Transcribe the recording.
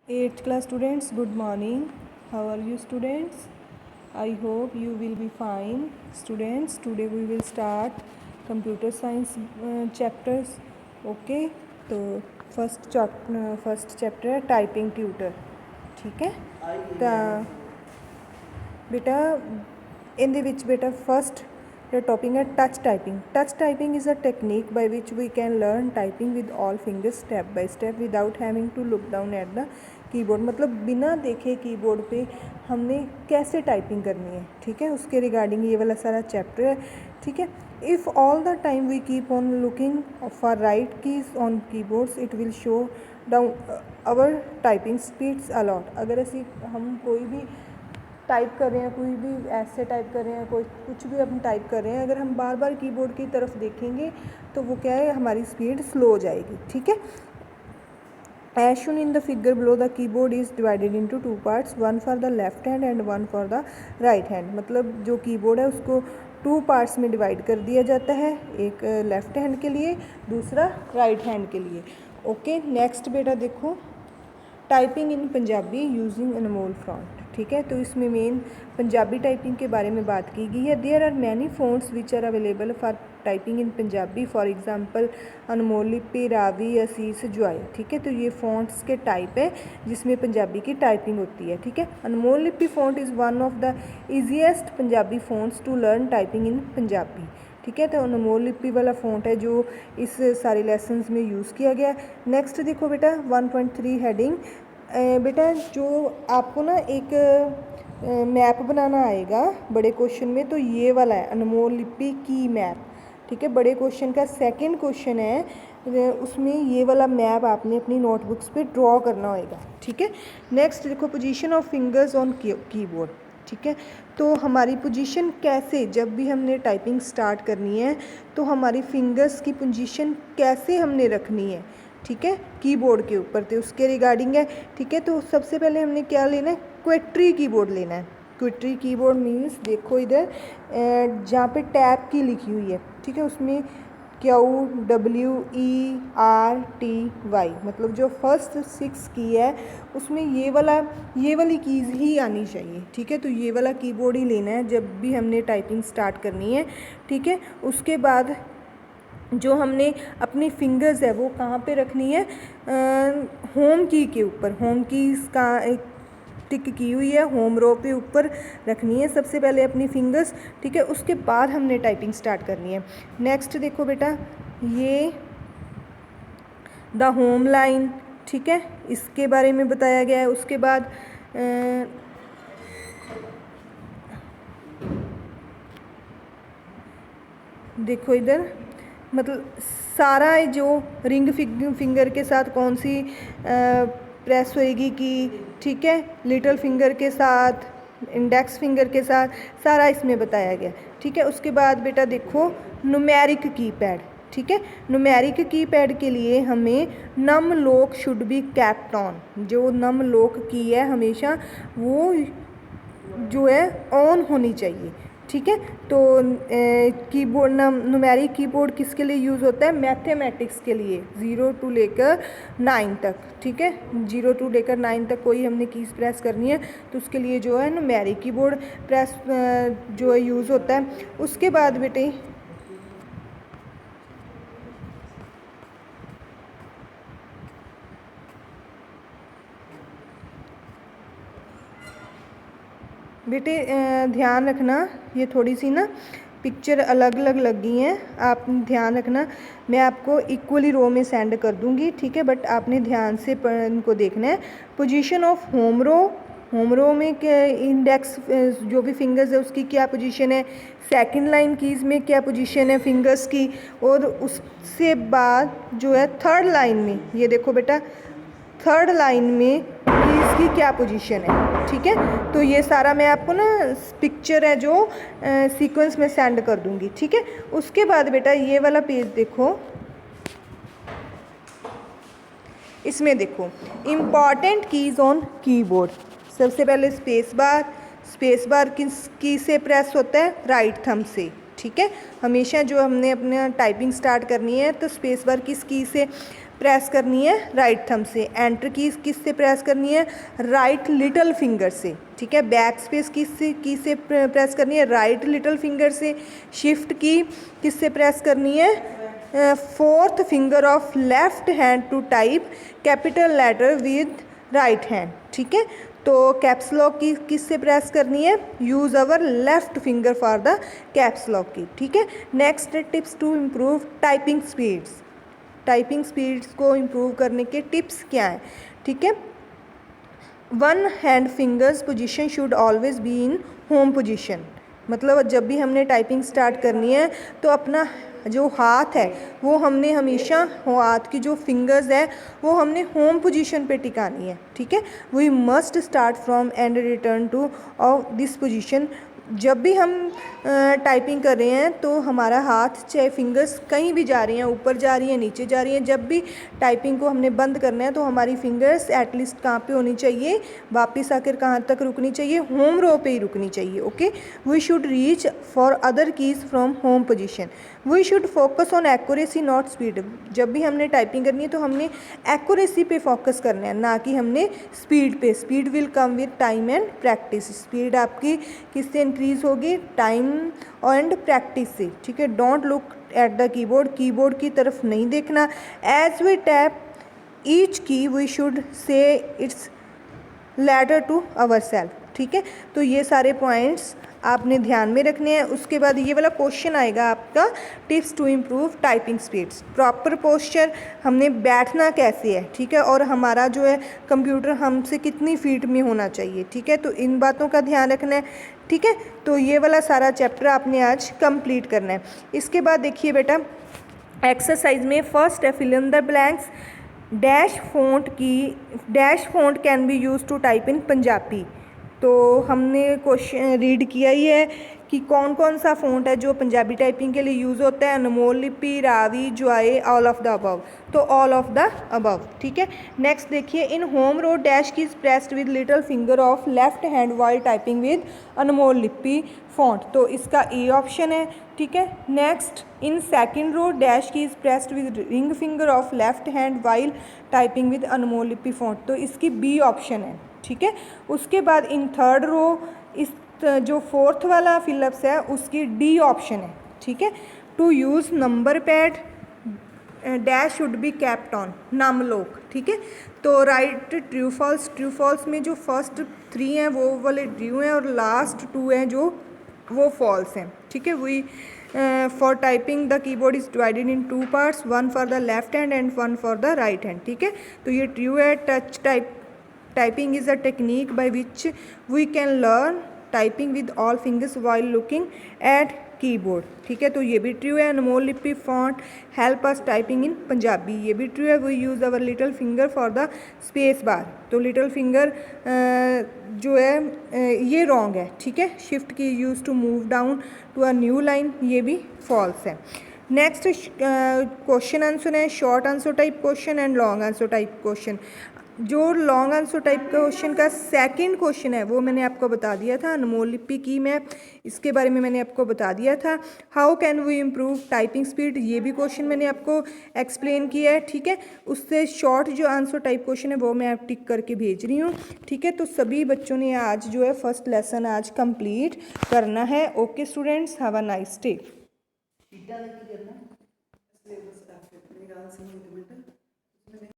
8th class students, good morning. How are you students? I hope you will be fine. Students, today we will start computer science chapters. Okay, तो first chapter है typing tutor. ठीक है ਤਾਂ बेटा ਇਹਦੇ ਵਿੱਚ बेटा first topic है touch typing. Touch typing is a technique by which we can learn typing with all fingers step by step without having to look down at the keyboard. मतलब बिना देखे कीबोर्ड पे हमने कैसे टाइपिंग करनी है. ठीक है, उसके रिगार्डिंग ये वाला सारा चैप्टर है. ठीक है, if all the time we keep on looking for right keys on keyboards it will slow down our typing speeds a lot. अगर ऐसी हम कोई भी टाइप कर रहे हैं, कोई भी ऐसे टाइप कर रहे हैं, कोई कुछ भी हम टाइप कर रहे हैं, अगर हम बार बार कीबोर्ड की तरफ देखेंगे तो वो क्या है, हमारी स्पीड स्लो हो जाएगी. ठीक है, as shown in the figure below the keyboard is divided into two parts, one for the left hand and one for the right hand. मतलब जो कीबोर्ड है उसको टू पार्ट्स में डिवाइड कर दिया जाता है, एक लेफ्ट हैंड के लिए, दूसरा राइट हैंड के लिए. ओके, नेक्स्ट बेटा देखो typing in Punjabi using Anmol font. ठीक है, तो इसमें मेन पंजाबी टाइपिंग के बारे में बात की गई है. There are many fonts which are available for typing in Punjabi. For example Anmol Lipi, Raavi, असीस, ज्वाई. ठीक है, तो ये फ़ॉन्ट्स के टाइप है जिसमें पंजाबी की टाइपिंग होती है. ठीक है, Anmol Lipi font is one of the easiest Punjabi fonts to learn typing in Punjabi. ठीक है, तो अनमोल लिपि वाला फ़ॉन्ट है जो इस सारे लेसन्स में यूज़ किया गया. नेक्स्ट देखो बेटा 1.3 हेडिंग. बेटा जो आपको ना एक मैप बनाना आएगा बड़े क्वेश्चन में, तो ये वाला है अनमोल लिपि की मैप. ठीक है, बड़े क्वेश्चन का सेकंड क्वेश्चन है, उसमें ये वाला मैप आपने अपनी नोटबुक्स पे ड्रॉ करना होगा. ठीक है, नेक्स्ट देखो position of fingers on keyboard. ठीक है, तो हमारी पोजीशन कैसे, जब भी हमने टाइपिंग स्टार्ट करनी है तो हमारी फिंगर्स की पोजीशन कैसे हमने रखनी है. ठीक है, कीबोर्ड के ऊपर, तो उसके रिगार्डिंग है. ठीक है, तो सबसे पहले हमने क्या लेना है, क्वेट्री कीबोर्ड लेना है. क्वेट्री कीबोर्ड मीन्स देखो इधर जहाँ पे टैब की लिखी हुई है. ठीक है, उसमें QWERTY मतलब जो फर्स्ट 6 की है उसमें ये वाली कीज़ ही आनी चाहिए. ठीक है, तो ये वाला कीबोर्ड ही लेना है जब भी हमने टाइपिंग स्टार्ट करनी है. ठीक है, उसके बाद जो हमने अपनी फिंगर्स है वो कहाँ पे रखनी है, होम की के ऊपर. होम की का एक टिक की हुई है, होम रो पे ऊपर रखनी है सबसे पहले अपनी फिंगर्स. ठीक है, उसके बाद हमने टाइपिंग स्टार्ट करनी है. नेक्स्ट देखो बेटा ये द होम लाइन. ठीक है, इसके बारे में बताया गया है. उसके बाद देखो इधर मतलब सारा जो रिंग फिंगर के साथ कौन सी प्रेस होएगी की. ठीक है, लिटिल फिंगर के साथ, इंडेक्स फिंगर के साथ, सारा इसमें बताया गया. ठीक है, उसके बाद बेटा देखो न्यूमेरिक कीपैड. ठीक है, न्यूमेरिक कीपैड के लिए हमें num lock should be kept on. जो नम लॉक की है हमेशा वो जो है ऑन होनी चाहिए. ठीक है, तो कीबोर्ड न्यूमेरिक कीबोर्ड किसके लिए यूज़ होता है, मैथमेटिक्स के लिए 0 to लेकर 9 तक. ठीक है, 0 to लेकर 9 तक कोई हमने कीज़ प्रेस करनी है तो उसके लिए जो है न्यूमेरिक कीबोर्ड प्रेस जो है यूज़ होता है. उसके बाद बेटे ध्यान रखना, ये थोड़ी सी ना पिक्चर अलग अलग लग गई हैं, आप ध्यान रखना. मैं आपको इक्वली रो में सेंड कर दूंगी. ठीक है, बट आपने ध्यान से इनको देखना है. Position of home row. Home row में क्या इंडेक्स जो भी फिंगर्स है उसकी क्या पोजीशन है, सेकंड लाइन कीज़ में क्या पोजीशन है फिंगर्स की, और उससे बाद जो है थर्ड लाइन में, ये देखो बेटा थर्ड लाइन में कीज़ की क्या पोजीशन है. ठीक है, तो ये सारा मैं आपको ना पिक्चर है जो सीक्वेंस में सेंड कर दूंगी. ठीक है, उसके बाद बेटा ये वाला पेज देखो, इसमें देखो इम्पॉर्टेंट कीज़ ऑन कीबोर्ड. सबसे पहले स्पेस बार किस की से प्रेस होता है, राइट थंब से. ठीक है, हमेशा जो हमने अपना टाइपिंग स्टार्ट करनी है तो स्पेस बार किस की से प्रेस करनी है राइट थंब से, एंटर की किससे प्रेस करनी है, राइट लिटिल फिंगर से, ठीक है। बैक स्पेस किससे प्रेस करनी है, राइट लिटिल फिंगर से। शिफ्ट की किससे प्रेस करनी है, fourth finger of left hand to type capital letter with right hand, ठीक है। तो कैप्स लॉक की किससे प्रेस करनी है, use our left finger for the caps lock key, ठीक है। Next tips to improve typing speeds, typing speeds को इम्प्रूव करने के टिप्स क्या हैं, ठीक है। One hand fingers position should always be in home position, मतलब जब भी हमने टाइपिंग स्टार्ट करनी है तो अपना जो हाथ है वो हमने हमेशा, हाथ की जो फिंगर्स है वो हमने होम पोजीशन पे टिकानी है, ठीक है। We must start from and return to of this position. जब भी हम टाइपिंग कर रहे हैं तो हमारा हाथ चाहे फिंगर्स कहीं भी जा रही हैं, ऊपर जा रही हैं, नीचे जा रही हैं, जब भी टाइपिंग को हमने बंद करना है तो हमारी फिंगर्स एटलीस्ट कहाँ पे होनी चाहिए, वापस आकर कहाँ तक रुकनी चाहिए, होम रो पे ही रुकनी चाहिए, okay. We should reach for other keys from home position. We should focus on accuracy not speed. जब भी हमने टाइपिंग करनी है तो हमने एक्यूरेसी पे फोकस करना है, ना कि हमने स्पीड पे। Speed will come with time and practice. Speed आपकी किससे इंक्रीज होगी, टाइम एंड प्रैक्टिस से, ठीक है। Don't look at the keyboard, keyboard की तरफ नहीं देखना। As we tap each key we should say its letter to our self, ठीक है। तो ये सारे पॉइंट्स आपने ध्यान में रखने हैं। उसके बाद ये वाला क्वेश्चन आएगा आपका, tips to improve typing speeds. Proper posture, हमने बैठना कैसे है, ठीक है, और हमारा जो है कंप्यूटर हमसे कितनी फीट में होना चाहिए, ठीक है। तो इन बातों का ध्यान रखना है, ठीक है। तो ये वाला सारा चैप्टर आपने आज कंप्लीट करना है। इसके बाद देखिए बेटा, एक्सरसाइज में फर्स्ट है fill in the blanks. Dash font can be use to type in Punjabi. तो हमने क्वेश्चन रीड किया ही है कि कौन कौन सा फ़ॉन्ट है जो पंजाबी टाइपिंग के लिए यूज़ होता है, Anmol Lipi, Raavi, Joy, all of the above. तो ऑल ऑफ द अबव, ठीक है। नेक्स्ट देखिए, in home row dash key is pressed with little finger of left hand while typing with Anmol Lipi font. तो इसका ए ऑप्शन है, ठीक है। Next, in second row dash key is pressed with ring finger of left hand while typing with Anmol Lipi font. तो इसकी B option है, ठीक है। उसके बाद इन थर्ड रो इस जो फोर्थ वाला फिलअप्स है उसकी डी ऑप्शन है, ठीक है। To use number pad dash should be kept on, num lock, ठीक है। तो write true false, true false में जो फर्स्ट 3 हैं वो वाले ट्रू हैं और लास्ट 2 हैं जो वो फॉल्स हैं, ठीक है। We for typing the keyboard is divided in 2 parts, one for the left hand and one for the right hand, ठीक है। तो ये ट्रू है। Touch typing is a technique by which we can learn typing with all fingers while looking at keyboard, ठीक है। तो ये भी ट्रू है। Anmol Lipi font help us typing in Punjabi, ये भी ट्रू है। We use our little finger for the space bar. तो लिटिल फिंगर जो है ये रॉन्ग है, ठीक है। Shift key use to move down to a new line, ये भी फॉल्स है। नेक्स्ट क्वेश्चन आंसर है short answer type question and long answer type question. जो लॉन्ग आंसर टाइप क्वेश्चन का सेकंड क्वेश्चन है वो मैंने आपको बता दिया था, अनमोल लिपि की मैं इसके बारे में मैंने आपको बता दिया था। How can we improve typing speed, ये भी क्वेश्चन मैंने आपको एक्सप्लेन किया है, ठीक है। उससे शॉर्ट जो आंसर टाइप क्वेश्चन है वो मैं आप टिक करके भेज रही हूँ, ठीक है। तो सभी बच्चों ने आज जो है फर्स्ट लेसन आज कंप्लीट करना है। Okay students, have a nice day.